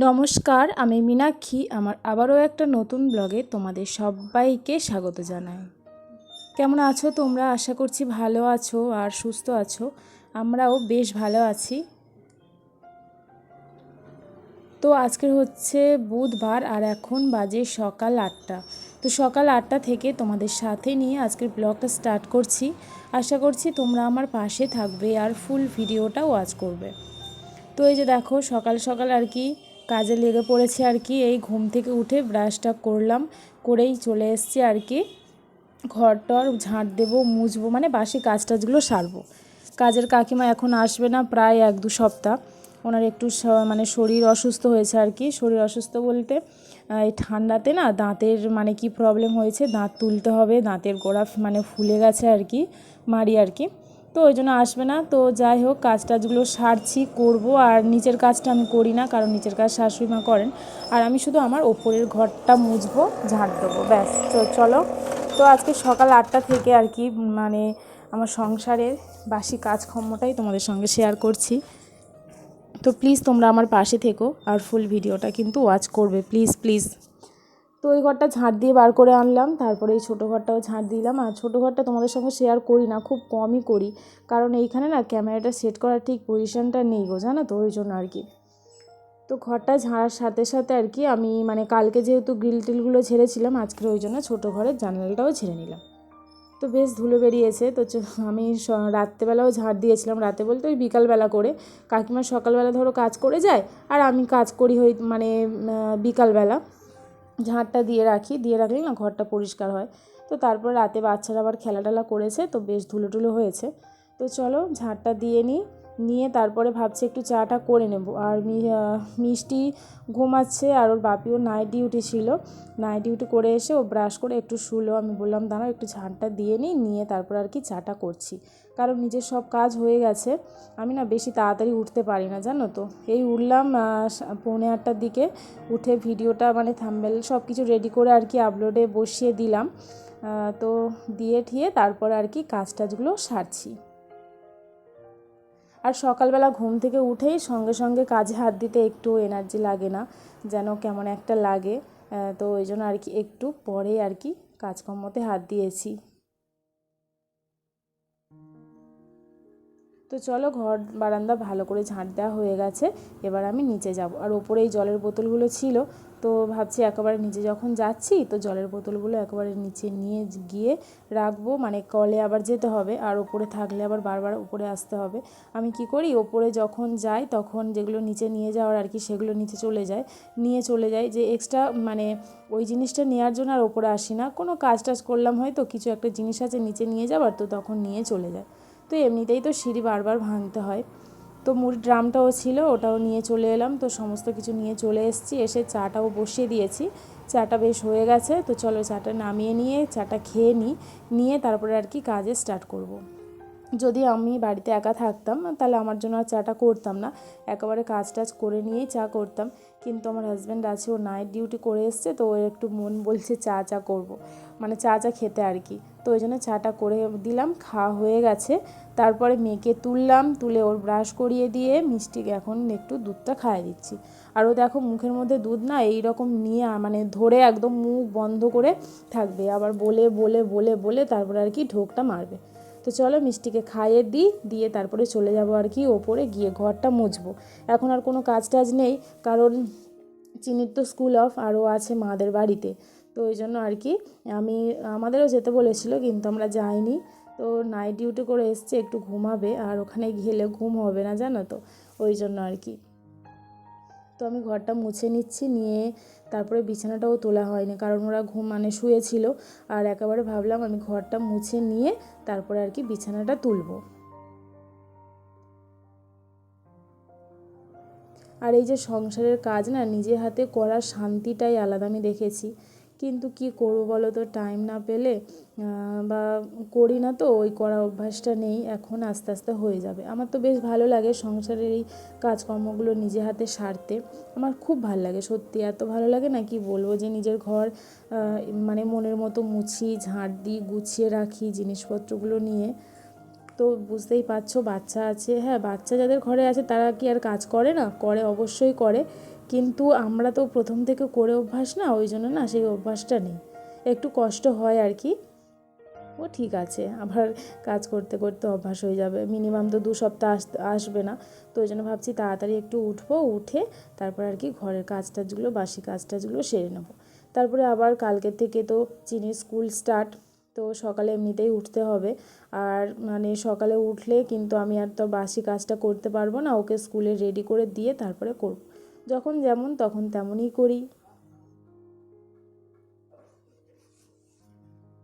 নমস্কার, আমি মীনাক্ষী। আমার আবারও একটা নতুন ব্লগে তোমাদের সবাইকে স্বাগত জানাই। কেমন আছো তোমরা? আশা করছি ভালো আছো আর সুস্থ আছো। আমরাও বেশ ভালো আছি। তো আজকের হচ্ছে বুধবার আর এখন বাজে সকাল 8টা। তো সকাল 8টা থেকে তোমাদের সাথে নিয়ে আজকের ব্লগটা স্টার্ট করছি। আশা করছি তোমরা আমার পাশে থাকবে আর ফুল ভিডিওটা ওয়াচ করবে। তো এই যে দেখো সকাল সকাল আর কি কাজে লেগে পড়েছি আর কি। এই ঘুম থেকে উঠে ব্রাশটা করলাম, করেই চলে এসেছি আর কি। ঘর টর ঝাঁট দেবো, মুছবো, মানে বাসি কাজ টাজগুলো সারবো। কাজের কাকিমা এখন আসবে না প্রায় 1-2 সপ্তাহ। ওনার একটু মানে শরীর অসুস্থ হয়েছে আর কি। শরীর অসুস্থ বলতে এই ঠান্ডাতে না দাঁতের মানে কি প্রবলেম হয়েছে, দাঁত তুলতে হবে, দাঁতের গোড়া মানে ফুলে গেছে আর কি, মাড়ি আর কি। তো ওই জন্য আসবে না। তো যাই হোক কাজ টাজগুলো সারছি, করবো। আর নিচের কাজটা আমি করি না, কারণ নিচের কাজ শাশুড়ি মা করেন। আর আমি শুধু আমার ওপরের ঘরটা মুছবো, ঝাঁট দেবো, ব্যাস। চলো। তো আজকে সকাল 8টা থেকে আর কি মানে আমার সংসারের বাসি কাজকর্মটাই তোমাদের সঙ্গে শেয়ার করছি। তো প্লিজ তোমরা আমার পাশে থেকো আর ফুল ভিডিওটা কিন্তু ওয়াচ করবে, প্লিজ প্লিজ। তো ওই ঘরটা ঝাঁট দিয়ে বার করে আনলাম, তারপরে এই ছোটো ঘরটাও ঝাঁট দিলাম। আর ছোটো ঘরটা তোমাদের সঙ্গে শেয়ার করি না, খুব কমই করি, কারণ এইখানে না ক্যামেরাটা সেট করার ঠিক পজিশনটা নেই গো, জানো তো, ওই জন্য আর কি। তো ঘরটা ঝাড়ার সাথে সাথে আর কি আমি মানে কালকে যেহেতু গ্রিল টিলগুলো ঝেড়েছিলাম, আজকের ওই জন্য ছোটো ঘরের জানালাটাও ঝেড়ে নিলাম। তো বেশ ধুলো বেরিয়েছে। তো আমি রাত্রেবেলাও ঝাড় দিয়েছিলাম, রাতে বলতে ওই বিকালবেলা করে। কাকিমা সকালবেলা ধরো কাজ করে যায়, আর আমি কাজ করি মানে বিকালবেলা। ঝাঁটটা দিয়ে রাখলে না ঘরটা পরিষ্কার হয়। তো তারপর রাতে বাচ্চারা আবার খেলা টেলা করেছে, তো বেশ ধুলো টুলো হয়েছে। তো চলো ঝাঁটটা নিয়ে তারপরে ভাবছি একটু চাটা করে নেব। আর মিষ্টি ঘুমাচ্ছে, আর ওর বাপিও নাইট ডিউটি ছিল। নাইট ডিউটি করে এসে ও ব্রাশ করে একটু শুলো। আমি বললাম দাঁড়াও একটু ঝাঁটটা নিয়ে তারপর আর কি চাটা করছি, কারণ নিজের সব কাজ হয়ে গেছে। আমি না বেশি তাড়াতাড়ি উঠতে পারি না, জানো তো। এই উঠলাম 7:45টার দিকে। উঠে ভিডিওটা মানে থাম্বনেল সব কিছু রেডি করে আর কি আপলোডে বসিয়ে দিলাম। তো দিয়ে ঠিয়ে তারপর আর কি কাজ টাজগুলো সারছি। আর সকালবেলা ঘুম থেকে উঠেই সঙ্গে সঙ্গে কাজে হাত দিতে একটু এনার্জি লাগে না, যেন কেমন একটা লাগে। তো ওই জন্য আর কি একটু পরে আর কি কাজকর্মতে হাত দিয়েছি। তো চলো ঘর বারান্দা ভালো করে ঝাঁট দেওয়া হয়ে গেছে, এবার আমি নিচে যাব। আর ওপরে এই জলের বোতলগুলো ছিল, তো ভাবছি একেবারে নিচে যখন যাচ্ছি তো জলের বোতলগুলো একেবারে নিচে নিয়ে গিয়ে রাখবো, মানে কলে আবার যেতে হবে, আর ওপরে থাকলে আবার বারবার উপরে আসতে হবে। আমি কি করি, ওপরে যখন যাই তখন যেগুলো নিচে নিয়ে যাওয়ার আর কি সেগুলো নিচে চলে যাই, যে এক্সট্রা মানে ওই জিনিসটা নেওয়ার জন্য আর ওপরে আসি না। কোনো কাজ টাজ করলাম হয়তো, কিছু একটা জিনিস আছে নিচে নিয়ে যাওয়ার, তো তখন নিয়ে চলে যায়। তো এমনিতেই তো সিঁড়ি বারবার ভাঙতে হয়। তো মুড়ির ড্রামটাও ছিল, ওটাও নিয়ে চলে এলাম। তো সমস্ত কিছু নিয়ে চলে এসেছি, এসে চাটাও বসিয়ে দিয়েছি। চাটা বেশ হয়ে গেছে। তো চলো চাটা নামিয়ে নিয়ে চাটা খেয়ে নিয়ে তারপরে আর কি কাজে স্টার্ট করব। যদি আমি বাড়িতে একা থাকতাম তাহলে আমার জন্য আর চাটা করতাম না, একেবারে কাজ টাজ করে নিয়েই চা করতাম। কিন্তু আমার হাজব্যান্ড আছে, ও নাইট ডিউটি করে এসছে, তো ও একটু মন বলছে চা করব, মানে চা খেতে আর কি। তো ওই জন্য চাটা করে দিলাম, খাওয়া হয়ে গেছে। তারপরে মেয়েকে তুলে ওর ব্রাশ করিয়ে দিয়ে মিষ্টিকে এখন একটু দুধটা খাইয়ে দিচ্ছি। আর ও দেখো মুখের মধ্যে দুধ না এইরকম নিয়ে মানে ধরে একদম মুখ বন্ধ করে থাকবে, আবার বলে বলে বলে বলে তারপরে আর কি ঢোকটা মারবে। তো চলো মিষ্টিকে খাইয়ে দিয়ে তারপরে চলে যাব আর কি ওপরে গিয়ে ঘরটা মুছবো। এখন আর কোনো কাজ টাজ নেই, কারণ চিনির তো স্কুল অফ, আরও আছে মাদের বাড়িতে। তো ওই জন্য আর কি আমাদেরও যেতে বলেছিল, কিন্তু আমরা যাইনি। তো নাইট ডিউটি করে এসছে, একটু ঘুমাবে, আর ওখানে গেলে ঘুম হবে না, জানো তো, ওই জন্য আর কি। তো আমি ঘরটা মুছে নিয়ে তারপরে বিছানাটাও তোলা হয়নি, কারণ ওরা মানে শুয়েছিল। আর একেবারে ভাবলাম আমি ঘরটা মুছে নিয়ে তারপরে আর কি বিছানাটা তুলবো। আর এই যে সংসারের কাজ না নিজে হাতে করার শান্তিটাই আলাদা আমি দেখেছি। কিন্তু কি করবো বলো তো, টাইম না পেলে বা করি না, তো ওই করা অভ্যাসটা নেই, এখন আস্তে আস্তে হয়ে যাবে। আমার তো বেশ ভালো লাগে সংসারের এই কাজকর্মগুলো নিজে হাতে সারতে, আমার খুব ভালো লাগে, সত্যি এত ভালো লাগে না কি বলবো, যে নিজের ঘর মানে মনের মতো মুছি, ঝাঁট দিই, গুছিয়ে রাখি জিনিসপত্রগুলো নিয়ে। তো বুঝতেই পারছো বাচ্চা আছে, হ্যাঁ বাচ্চা যাদের ঘরে আছে তারা কি আর কাজ করে না, করে, অবশ্যই করে। কিন্তু আমরা তো প্রথম থেকে করে অভ্যাস না, ওই জন্য না সেই অভ্যাসটা নেই, একটু কষ্ট হয় আর কি। ও ঠিক আছে, আবার কাজ করতে করতে অভ্যাস হয়ে যাবে, মিনিমাম তো 2 সপ্তাহ আসবে না। তো ওই জন্য ভাবছি তাড়াতাড়ি একটু উঠবো, উঠে তারপর আর কি ঘরের কাজ টাজগুলো, বাসি কাজ টাজগুলো সেরে নেবো। তারপরে আবার কালকের থেকে তো চিনির স্কুল স্টার্ট, তো সকালে এমনিতেই উঠতে হবে। আর মানে সকালে উঠলে কিন্তু আমি আর তো বাসি কাজটা করতে পারবো না, ওকে স্কুলে রেডি করে দিয়ে তারপরে করব। যখন যেমন তখন তেমনই করি।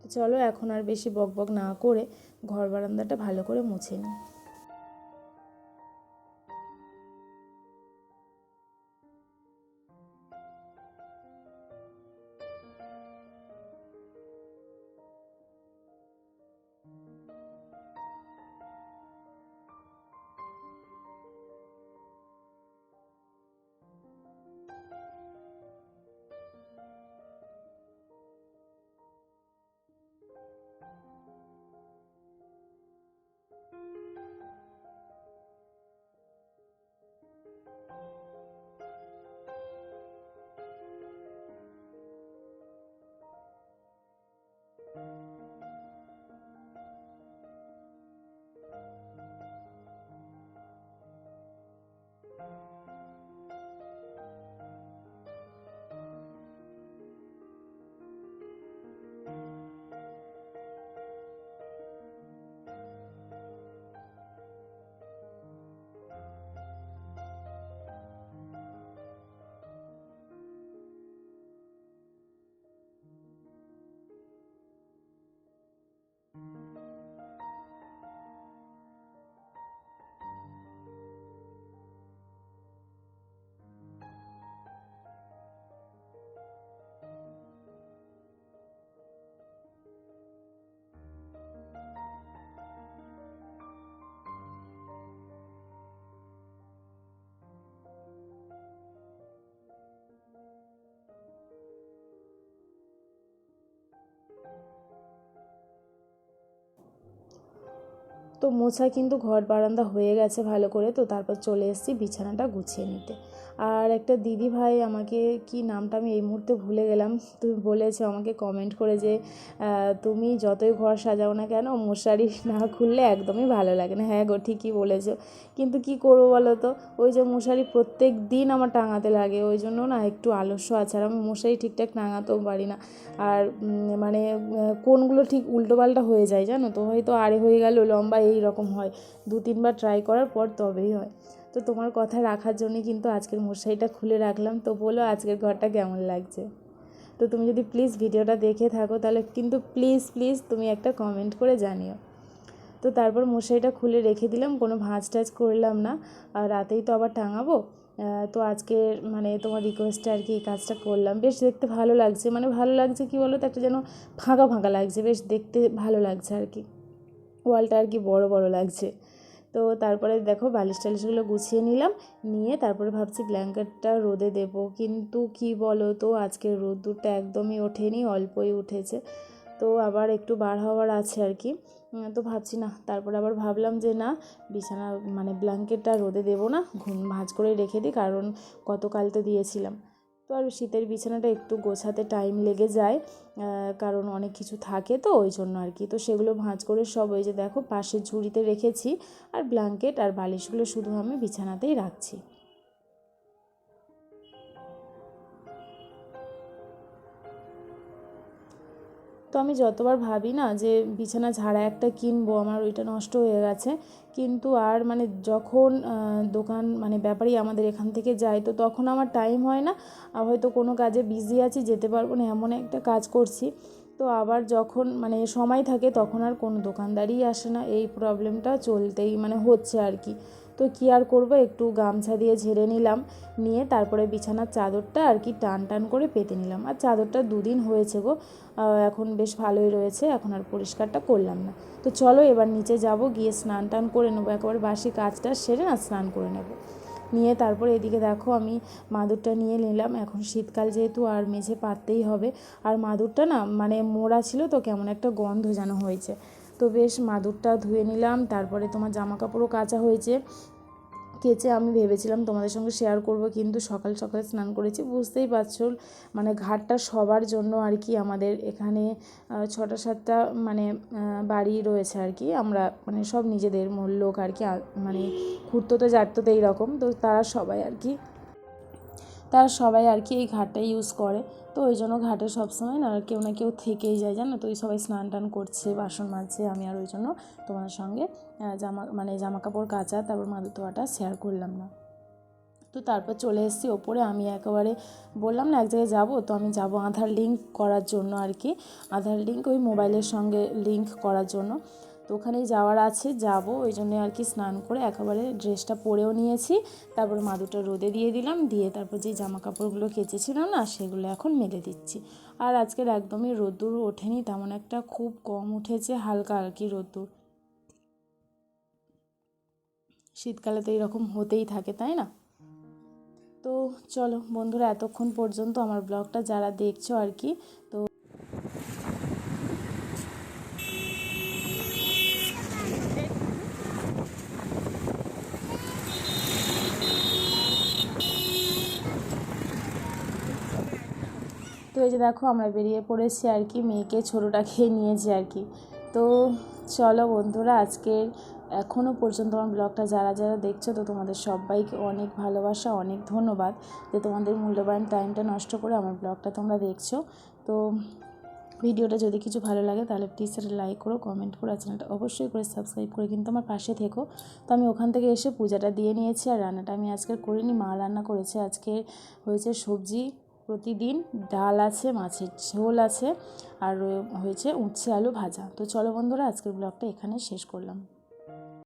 তো চলো এখন আর বেশি বকবক না করে ঘর বারান্দাটা ভালো করে মুছে নিই। তো মোছা কিন্তু ঘর বারান্দা হয়ে গেছে ভালো করে, তো তারপর চলে এসেছি বিছানাটা গুছিয়ে নিতে। আর একটা দিদি ভাই আমাকে, কি নামটা আমি এই মুহূর্তে ভুলে গেলাম, তুমি বলেছো আমাকে কমেন্ট করে যে তুমি যতই ঘর সাজাও না কেন মশারি না খুললে একদমই ভালো লাগে না। হ্যাঁ গো, ঠিকই বলেছো, কিন্তু কি করবো বলো তো, ওই যে মশারি প্রত্যেক দিন আমার টাঙাতে লাগে, ওই জন্য না একটু আলস্য আছে, আর আমি মশারি ঠিকঠাক টাঙাতেও পারি না। আর মানে কোনগুলো ঠিক উল্টোপাল্টা হয়ে যায় জানো তো, হয়তো আড়ে হয়ে গেল, লম্বা এই রকম হয়, 2-3বার ট্রাই করার পর তবেই হয়। তো তোমার কথা রাখার জন্যই কিন্তু আজকের মশারিটা খুলে রাখলাম। তো বলো আজকের ঘরটা কেমন লাগছে। তো তুমি যদি প্লিজ ভিডিওটা দেখে থাকো তাহলে কিন্তু প্লিজ প্লিজ তুমি একটা কমেন্ট করে জানিও। তো তারপর মশারিটা খুলে রেখে দিলাম, কোনো ভাঁজ টাজ করলাম না, আর রাতেই তো আবার টাঙাবো। তো আজকে মানে তোমার রিকোয়েস্টে আর কি এই কাজটা করলাম। বেশ দেখতে ভালো লাগছে, মানে ভালো লাগছে কি বলো তো, একটা যেন ফাঁকা ফাঁকা লাগছে, বেশ দেখতে ভালো লাগছে আর কি, ওয়ালটা আর কি বড় বড় লাগছে। তো তারপরে দেখো বালিশ টালিশগুলো গুছিয়ে নিলাম, নিয়ে তারপরে ভাবছি ব্ল্যাঙ্কেটটা রোদে দেবো, কিন্তু কি বলো তো আজকে রোদ্দুরটা একদমই ওঠেনি, অল্পই উঠেছে। তো আবার একটু বার হওয়ার আছে আর কি। তো ভাবছি না, তারপর আবার ভাবলাম যে না, বিছানা মানে ব্ল্যাঙ্কেটটা রোদে দেবো না, ভাঁজ করে রেখে দিই, কারণ গতকাল তো দিয়েছিলাম। তো আর শীতের বিছানাটা একটু গোছাতে টাইম লেগে যায়, কারণ অনেক কিছু থাকে তো ওই জন্য আর কি। তো সেগুলো ভাঁজ করে সব ওই যে দেখো পাশের ঝুড়িতে রেখেছি, আর ব্ল্যাঙ্কেট আর বালিশগুলো শুধু আমি বিছানাতেই রাখছি। তো আমি যতবার ভাবি না যে বিছানা ঝাড়া একটা কিনবো, আমার ওইটা নষ্ট হয়ে গেছে, কিন্তু আর মানে যখন দোকান মানে ব্যাপারী আমাদের এখান থেকে যায়, তো তখন আমার টাইম হয় না, আর হয়তো কোনো কাজে বিজি আছি, যেতে পারবো না, এমন একটা কাজ করছি। তো আবার যখন মানে সময় থাকে তখন আর কোনো দোকানদারই আসে না, এই প্রবলেমটা চলতেই মানে হচ্ছে আর কি। তো কী আর করবো, একটু গামছা দিয়ে ঝেড়ে নিলাম, নিয়ে তারপরে বিছানার চাদরটা আর কি টান টান করে পেতে নিলাম। আর চাদরটা 2 দিন হয়েছে গো, এখন বেশ ভালোই রয়েছে, এখন আর পরিষ্কারটা করলাম না। তো চলো এবার নিচে যাব, গিয়ে স্নান টান করে নেবো, একেবারে বাসি কাজটা সেরে না স্নান করে নেব। নিয়ে তারপরে এদিকে দেখো আমি মাদুরটা নিয়ে নিলাম, এখন শীতকাল যেহেতু আর মেঝে পাততেই হবে। আর মাদুরটা না মানে মোড়া ছিল তো কেমন একটা গন্ধ যেন হয়েছে। তো বেশ মাদুরটা ধুয়ে নিলাম, তারপরে তোমার জামা কাপড়ও কাচা হয়েছে, কেচে আমি ভেবেছিলাম তোমাদের সঙ্গে শেয়ার করব, কিন্তু সকাল সকাল স্নান করেছি। বুঝতেই পারছো মানে ঘাটটা সবার জন্য আর কি, আমাদের এখানে 6টা 7টা মানে বাড়ি রয়েছে আর কি, আমরা মানে সব নিজেদের লোক আর কি, মানে খুঁড়তো জাততো এইরকম, তো তারা সবাই আর কি এই ঘাটটা ইউজ করে। তো ওই জন্য ঘাটে সবসময় না কেউ থেকেই যায়, জানো তো। ওই সবাই স্নান টান করছে, বাসন মাজছে, আমি আর ওই জন্য তোমাদের সঙ্গে জামা কাপড় কাচা তারপর মাদুর ধোয়াটা শেয়ার করলাম না। তো তারপর চলে এসেছি ওপরে। আমি একেবারে বললাম না এক জায়গায় যাবো, তো আমি যাব আধার লিঙ্ক করার জন্য আর কি, আধার লিঙ্ক ওই মোবাইলের সঙ্গে লিঙ্ক করার জন্য। তো ওখানেই যাওয়ার আছে, যাব ওই জন্যে আর কি। স্নান করে একেবারে ড্রেসটা পরেও নিয়েছি, তারপর মাদুরটা রোদে দিয়ে দিলাম, দিয়ে তারপর যে জামা কাপড়গুলো কেচেছিলাম না সেগুলো এখন মেলে দিচ্ছি। আর আজকের একদমই রোদ্দুর ওঠেনি তেমন একটা, খুব কম উঠেছে, হালকা আর কি রোদ্দুর। শীতকালে তো এরকম হতেই থাকে, তাই না? তো চলো বন্ধুরা, এতক্ষণ পর্যন্ত আমার ব্লগটা যারা দেখছো আর কি, তো এই যে দেখো আমরা বেরিয়ে পড়েছি আর কি, মেয়েকে ছোটোটাকে নিয়েছি আর কি। তো চলো বন্ধুরা, আজকের এখনও পর্যন্ত আমার ব্লগটা যারা দেখছো, তো তোমাদের সবাইকে অনেক ভালোবাসা, অনেক ধন্যবাদ যে তোমাদের মূল্যবান টাইমটা নষ্ট করে আমার ব্লগটা তোমরা দেখছো। তো ভিডিওটা যদি কিছু ভালো লাগে তাহলে প্লিজ সেটা লাইক করো, কমেন্ট করো, আর চ্যানেলটা অবশ্যই করে সাবস্ক্রাইব করে কিন্তু আমার পাশে থেকো। তো আমি ওখান থেকে এসে পূজাটা দিয়ে নিয়েছি, আর রান্নাটা আমি আজকে করিনি, মা রান্না করেছে। আজকে হয়েছে সবজি, প্রতিদিন ডাল আছে, মাছের ঝোল আছে, আর হয়েছে উচ্ছে আলু ভাজা। তো চলো বন্ধুরা, আজকের ব্লগটা এখানে শেষ করলাম।